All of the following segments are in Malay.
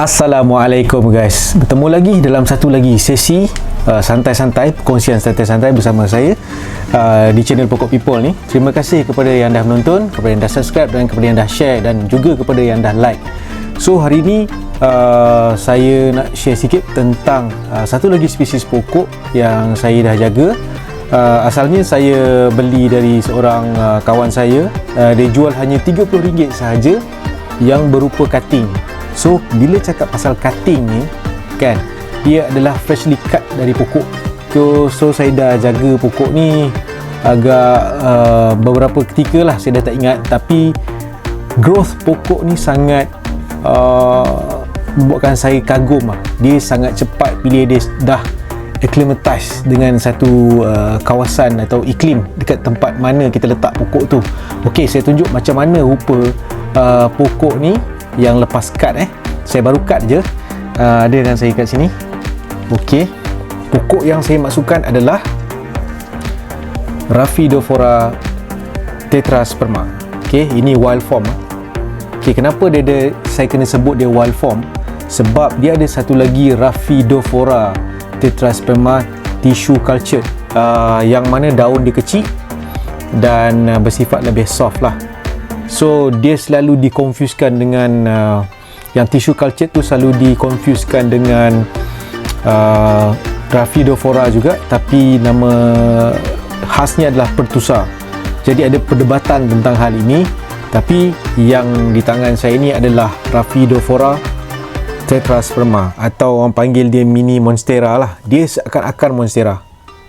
Assalamualaikum guys, bertemu lagi dalam satu lagi sesi santai-santai, perkongsian santai-santai bersama saya di channel Pokok People ni. Terima kasih kepada yang dah menonton, kepada yang dah subscribe dan kepada yang dah share dan juga kepada yang dah like. So hari ni saya nak share sikit tentang satu lagi spesies pokok yang saya dah jaga. Asalnya saya beli dari seorang kawan saya. Dia jual hanya RM30 sahaja yang berupa cutting. So bila cakap pasal cutting ni kan, dia adalah freshly cut dari pokok. So saya dah jaga pokok ni agak beberapa ketika lah, saya dah tak ingat. Tapi growth pokok ni sangat membuatkan saya kagum lah. Dia sangat cepat bila dia dah acclimatize dengan satu kawasan atau iklim dekat tempat mana kita letak pokok tu. Okey, saya tunjuk macam mana rupa pokok ni yang lepas cut. Saya baru cut je. Ada dengan saya kat sini. Okey, pokok yang saya masukkan adalah Rhaphidophora tetrasperma. Okey, ini wild form. Okey, kenapa saya kena sebut dia wild form? Sebab dia ada satu lagi Rhaphidophora tetrasperma tissue culture, yang mana daun dia kecil dan bersifat lebih soft lah. So dia selalu dikonfuskan dengan yang tissue culture tu selalu dikonfuskan dengan Rhaphidophora juga, tapi nama khasnya adalah pertusa. Jadi ada perdebatan tentang hal ini, tapi yang di tangan saya ni adalah Rhaphidophora tetrasperma, atau orang panggil dia mini monstera lah. Dia seakan-akan monstera.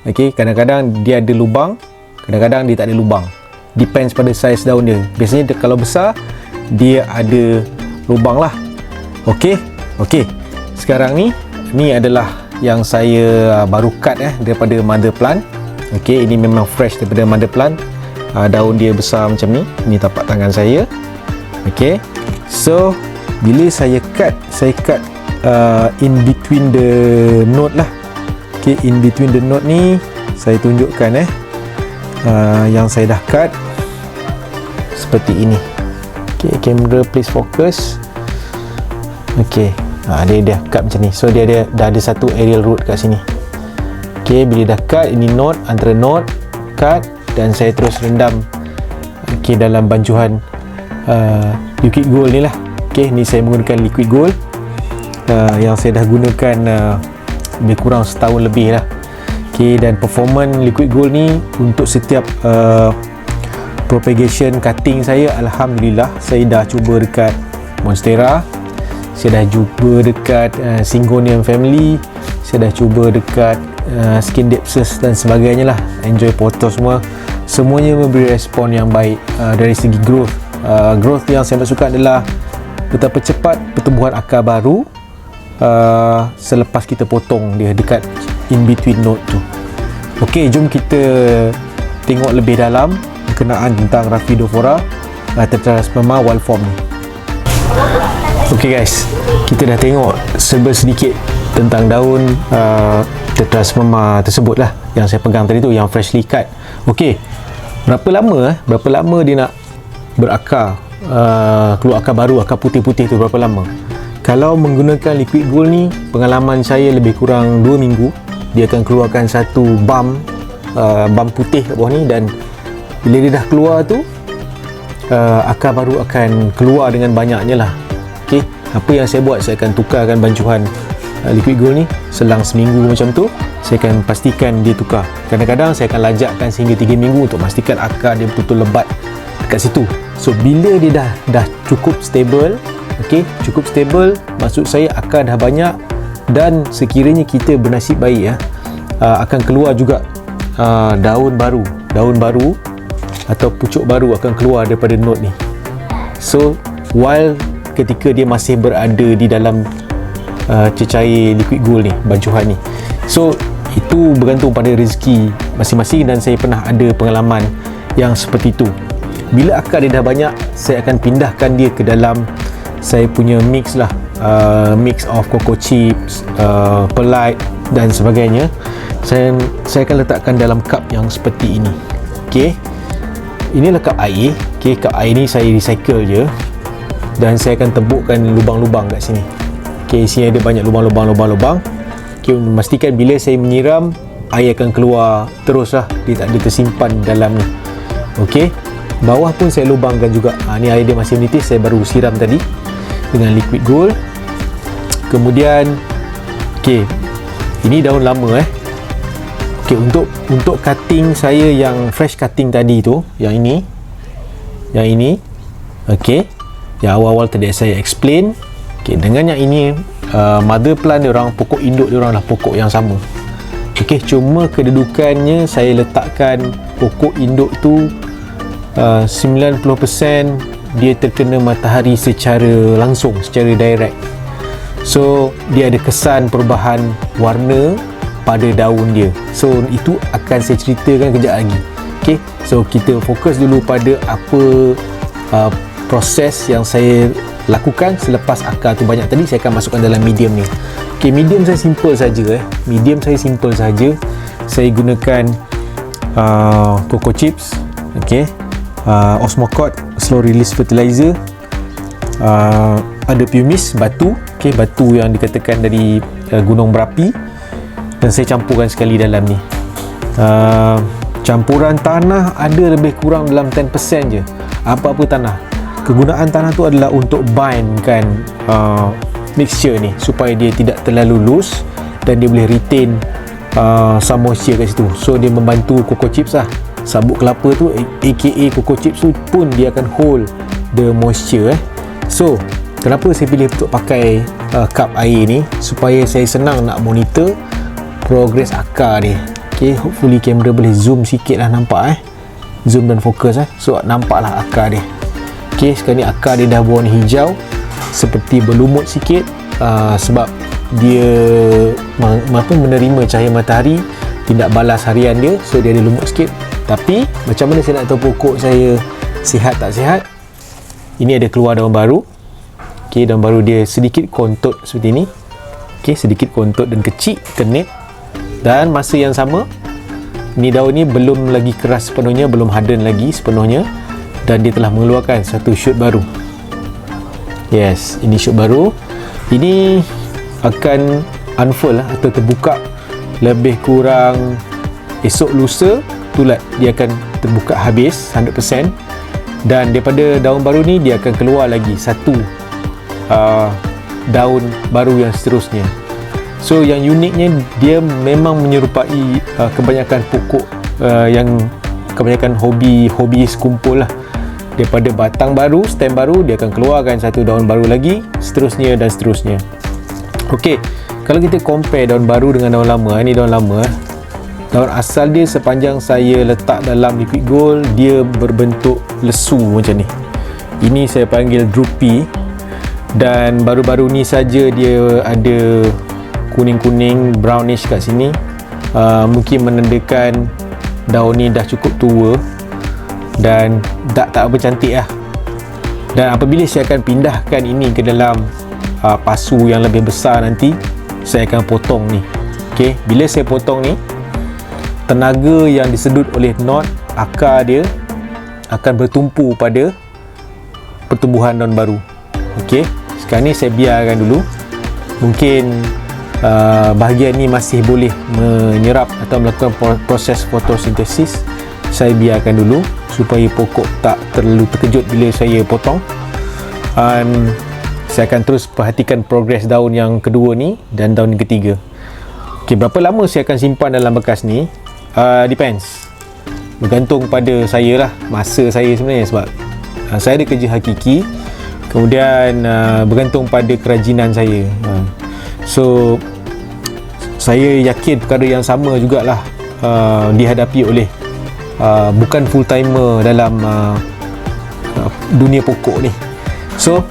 Okey, kadang-kadang dia ada lubang, kadang-kadang dia tak ada lubang. Depends pada saiz daun dia. Biasanya kalau besar dia ada lubang lah. Okey. Sekarang ni adalah yang saya baru cut daripada mother plant. Okey, ini memang fresh daripada mother plant. Daun dia besar macam ni. Ini tapak tangan saya. Okey. So bila saya cut in between the node lah. Okey, in between the node ni saya tunjukkan yang saya dah cut seperti ini. Okey, camera please focus. Okey, dia dah cut macam ni. So dia dah ada satu aerial root kat sini. Okey, bila dah cut, ini node, antara node cut, dan saya terus rendam dalam bancuhan liquid gold ni lah. Okey, ni saya menggunakan liquid gold yang saya dah gunakan lebih kurang setahun lebih lah. Okey, dan performance liquid gold ni untuk setiap propagation cutting saya, alhamdulillah saya dah cuba dekat monstera, saya dah cuba dekat syngonium family, saya dah cuba dekat Scindapsus dan sebagainya lah, enjoy photo semuanya memberi respon yang baik. Dari segi growth yang saya masukkan adalah betapa cepat pertumbuhan akar baru selepas kita potong dia dekat in between node tu. Okey, jom kita tengok lebih dalam berkenaan tentang Rhaphidophora tetrasperma wild form ni. Okey guys, kita dah tengok sedikit tentang daun tetrasperma tersebut lah, yang saya pegang tadi tu, yang freshly cut. Okey, berapa lama dia nak berakar, keluar akar baru, akar putih-putih tu berapa lama? Kalau menggunakan liquid gold ni, pengalaman saya lebih kurang 2 minggu dia akan keluarkan satu bump putih kat bawah ni, dan bila dia dah keluar tu akar baru akan keluar dengan banyaknya lah. Okey, apa yang saya buat, saya akan tukarkan bancuhan liquid gold ni selang seminggu macam tu. Saya akan pastikan dia tukar. Kadang-kadang saya akan lajakkan sehingga 3 minggu untuk pastikan akar dia betul-betul lebat kat situ. So bila dia dah cukup stable, okey, cukup stable, maksud saya akar dah banyak, dan sekiranya kita bernasib baik akan keluar juga daun baru atau pucuk baru akan keluar daripada node ni. So while ketika dia masih berada di dalam cecair liquid gold ni, bancuhan ni. So itu bergantung pada rezeki masing-masing, dan saya pernah ada pengalaman yang seperti itu. Bila akar dia dah banyak, saya akan pindahkan dia ke dalam saya punya mix lah, mix of cocoa chips, perlite dan sebagainya. Saya akan letakkan dalam cup yang seperti ini. Okey, inilah cup air. Okey, cup air ni saya recycle je, dan saya akan tebukkan lubang-lubang kat sini. Okay, sini ada banyak lubang-lubang. Okay, memastikan bila saya menyiram, air akan keluar terus lah, dia tak ada tersimpan dalam ni. Okay, bawah pun saya lubangkan juga. Ni air dia masih menitis, saya baru siram tadi dengan liquid gold. Kemudian okay, ini daun lama okay, untuk cutting saya yang fresh cutting tadi tu, yang ini okay, yang awal-awal tadi saya explain. Okay, dengan yang ini mother plant diorang, pokok induk diorang lah pokok yang sama. Okay, cuma kedudukannya saya letakkan pokok induk tu 90% dia terkena matahari secara langsung, secara direct. So dia ada kesan perubahan warna pada daun dia. So itu akan saya ceritakan kejap lagi. Okay, so kita fokus dulu pada apa proses yang saya lakukan selepas akar tu banyak tadi. Saya akan masukkan dalam medium ni. Okay, medium saya simple saja saya gunakan cocoa chips, okay, Osmocote slow release fertilizer, ada pumice, batu, okay, batu yang dikatakan dari gunung berapi, dan saya campurkan sekali dalam ni. Campuran tanah ada lebih kurang dalam 10% je. Apa-apa tanah, kegunaan tanah tu adalah untuk bindkan mixture ni supaya dia tidak terlalu loose dan dia boleh retain some moisture kat situ. So dia membantu cocoa chips lah. Sabut kelapa tu aka cocoa chips tu pun dia akan hold the moisture So kenapa saya pilih untuk pakai cup air ni, supaya saya senang nak monitor progress akar dia. Okay, hopefully kamera boleh zoom sikit lah, nampak zoom dan fokus so nampak lah akar dia. Okay, sekarang ni akar dia dah berwarna hijau, seperti berlumut sikit sebab dia menerima cahaya matahari, tidak balas harian dia, so dia ada lumut sikit. Tapi macam mana saya nak tahu pokok saya sihat tak sihat? Ini ada keluar daun baru. Okay, daun baru dia sedikit kontut seperti ini. Okay, sedikit kontut dan kecil, kenit. Dan masa yang sama, ni daun ni belum lagi keras sepenuhnya, belum harden lagi sepenuhnya, dan dia telah mengeluarkan satu shoot baru. Yes, ini shoot baru. Ini akan unfold atau terbuka lebih kurang esok lusa tulat, dia akan terbuka habis 100%. Dan daripada daun baru ni dia akan keluar lagi satu daun baru yang seterusnya. So yang uniknya, dia memang menyerupai kebanyakan pokok yang kebanyakan hobi sekumpul lah. Daripada batang baru, stem baru, dia akan keluarkan satu daun baru lagi, seterusnya dan seterusnya. Ok, kalau kita compare daun baru dengan daun lama, ini daun lama daun asal dia sepanjang saya letak dalam liquid gold, dia berbentuk lesu macam ni. Ini saya panggil droopy, dan baru-baru ni saja dia ada kuning-kuning brownish kat sini. Mungkin menandakan daun ni dah cukup tua dan tak apa cantik lah. Dan apabila saya akan pindahkan ini ke dalam pasu yang lebih besar nanti, saya akan potong ni. Okay, bila saya potong ni, tenaga yang disedut oleh knot akar dia akan bertumpu pada pertumbuhan daun baru. Ok, sekarang ni saya biarkan dulu. Mungkin bahagian ni masih boleh menyerap atau melakukan proses fotosintesis. Saya biarkan dulu supaya pokok tak terlalu terkejut bila saya potong. Saya akan terus perhatikan progres daun yang kedua ni dan daun yang ketiga. Ok, berapa lama saya akan simpan dalam bekas ni? Depends, bergantung pada saya lah, masa saya sebenarnya, sebab saya ada kerja hakiki. Kemudian bergantung pada kerajinan saya. So saya yakin perkara yang sama jugalah dihadapi oleh bukan full timer dalam dunia pokok ni. So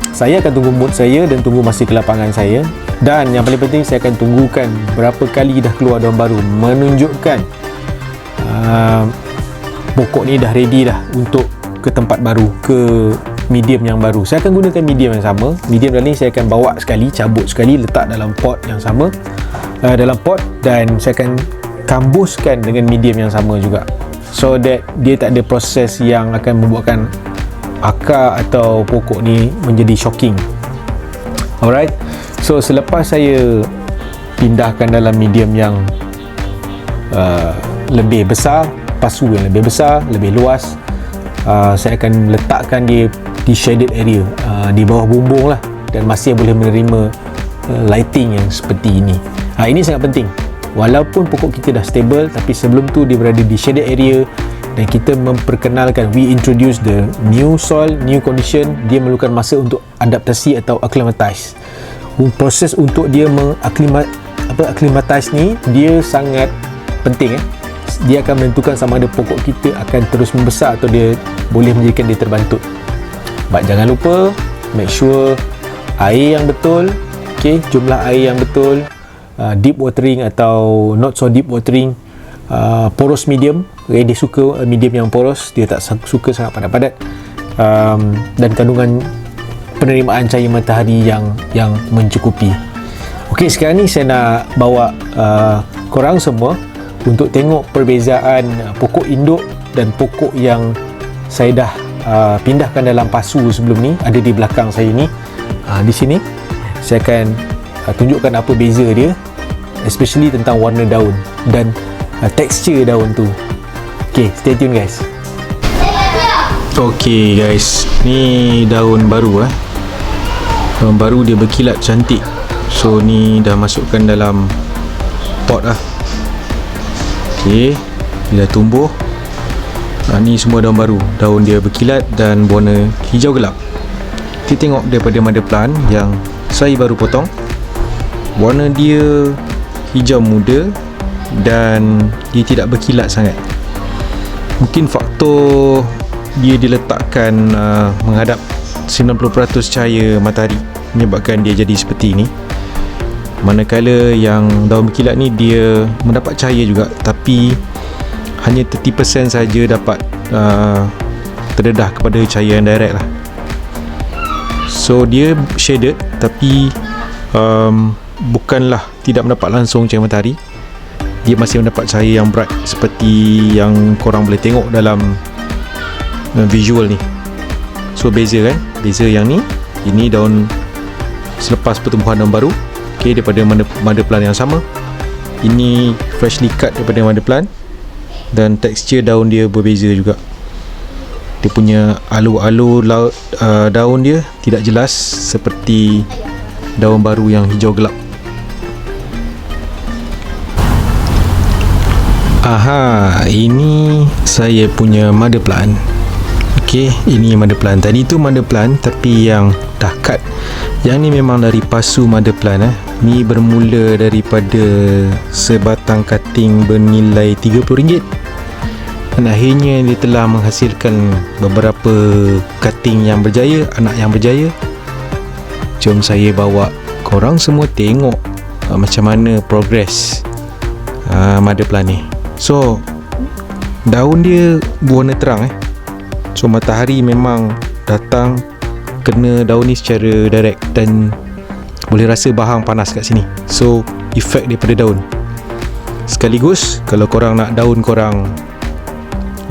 saya akan tunggu mood saya dan tunggu masa kelapangan saya. Dan yang paling penting, saya akan tunggukan berapa kali dah keluar daun baru, menunjukkan pokok ni dah ready dah untuk ke tempat baru, ke medium yang baru. Saya akan gunakan medium yang sama. Medium dalam ni saya akan bawa sekali, cabut sekali, letak dalam pot yang sama, dalam pot, dan saya akan kambuskan dengan medium yang sama juga, so that dia tak ada proses yang akan membuatkan akar atau pokok ni menjadi shocking. Alright, so selepas saya pindahkan dalam medium yang lebih besar, pasu yang lebih besar, lebih luas, saya akan letakkan dia di shaded area, di bawah bumbung lah, dan masih boleh menerima lighting yang seperti ini. Ini sangat penting. Walaupun pokok kita dah stable, tapi sebelum tu dia berada di shaded area dan kita memperkenalkan, we introduce the new soil, new condition. Dia memerlukan masa untuk adaptasi atau acclimatize. Proses untuk dia acclimatize ni dia sangat penting. Dia akan menentukan sama ada pokok kita akan terus membesar atau dia boleh menjadikan dia terbantut. But jangan lupa make sure air yang betul, jumlah air yang betul, deep watering atau not so deep watering, poros medium. Dia suka medium yang poros, dia tak suka sangat padat-padat, dan kandungan penerimaan cahaya matahari yang mencukupi. Sekarang ni saya nak bawa korang semua untuk tengok perbezaan pokok induk dan pokok yang saya dah pindahkan dalam pasu sebelum ni, ada di belakang saya ni. Di sini saya akan tunjukkan apa beza dia, especially tentang warna daun dan tekstur daun tu. Stay tune guys. Guys, ni daun baru daun baru, dia berkilat cantik. So ni dah masukkan dalam pot lah. Dia dah tumbuh. Ni semua daun baru, daun dia berkilat dan warna hijau gelap. Kita tengok daripada mother plant yang saya baru potong, warna dia hijau muda dan dia tidak berkilat sangat. Mungkin faktor dia diletakkan menghadap 90% cahaya matahari menyebabkan dia jadi seperti ini. Manakala yang daun berkilat ni dia mendapat cahaya juga, tapi hanya 30% saja dapat terdedah kepada cahaya yang direct lah. So dia shaded, tapi bukanlah tidak mendapat langsung cahaya matahari. Dia masih mendapat cahaya yang bright seperti yang korang boleh tengok dalam visual ni. So beza kan, beza yang ni, ini daun selepas pertumbuhan daun baru, daripada mother plant yang sama. Ini freshly cut daripada mother plant, dan tekstur daun dia berbeza juga. Dia punya alur-alur daun dia tidak jelas seperti daun baru yang hijau gelap. Ini saya punya mother plant. Ini mother plant. Tadi tu mother plant tapi yang dah cut. Yang ni memang dari pasu mother plant. Ni bermula daripada sebatang cutting bernilai RM30, dan akhirnya dia telah menghasilkan beberapa cutting yang berjaya, anak yang berjaya. Jom saya bawa korang semua tengok macam mana progress mother plant ni. So daun dia berwarna terang. So matahari memang datang kena daun ni secara direct, dan boleh rasa bahang panas kat sini. So efek daripada daun. Sekaligus kalau korang nak daun korang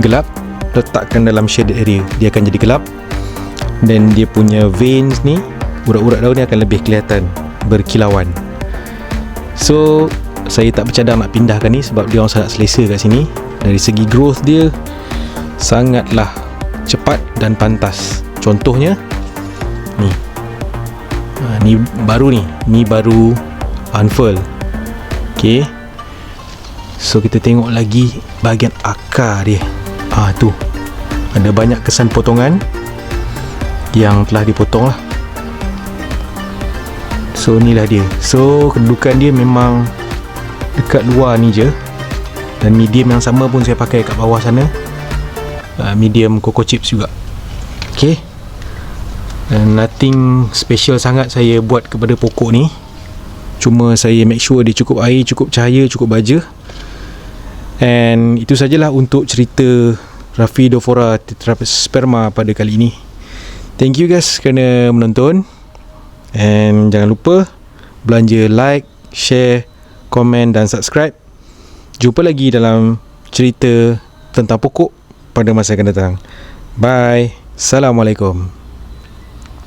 gelap, letakkan dalam shaded area, dia akan jadi gelap, dan dia punya veins ni, urat-urat daun ni akan lebih kelihatan berkilauan. So saya tak bercadang nak pindahkan ni sebab dia orang sangat selesa kat sini. Dari segi growth dia sangatlah cepat dan pantas. Contohnya ni, ni baru ni baru unfurl. So kita tengok lagi bahagian akar dia. Tu ada banyak kesan potongan yang telah dipotong lah. So inilah dia. So kedudukan dia memang dekat luar ni je, dan medium yang sama pun saya pakai kat bawah sana, medium cocoa chips juga. Dan nothing special sangat saya buat kepada pokok ni. Cuma saya make sure dia cukup air, cukup cahaya, cukup baja. And itu sajalah untuk cerita Rhaphidophora tetrasperma pada kali ini. Thank you guys kerana menonton. And jangan lupa belanja like, share, komen dan subscribe. Jumpa lagi dalam cerita tentang pokok pada masa akan datang. Bye. Assalamualaikum.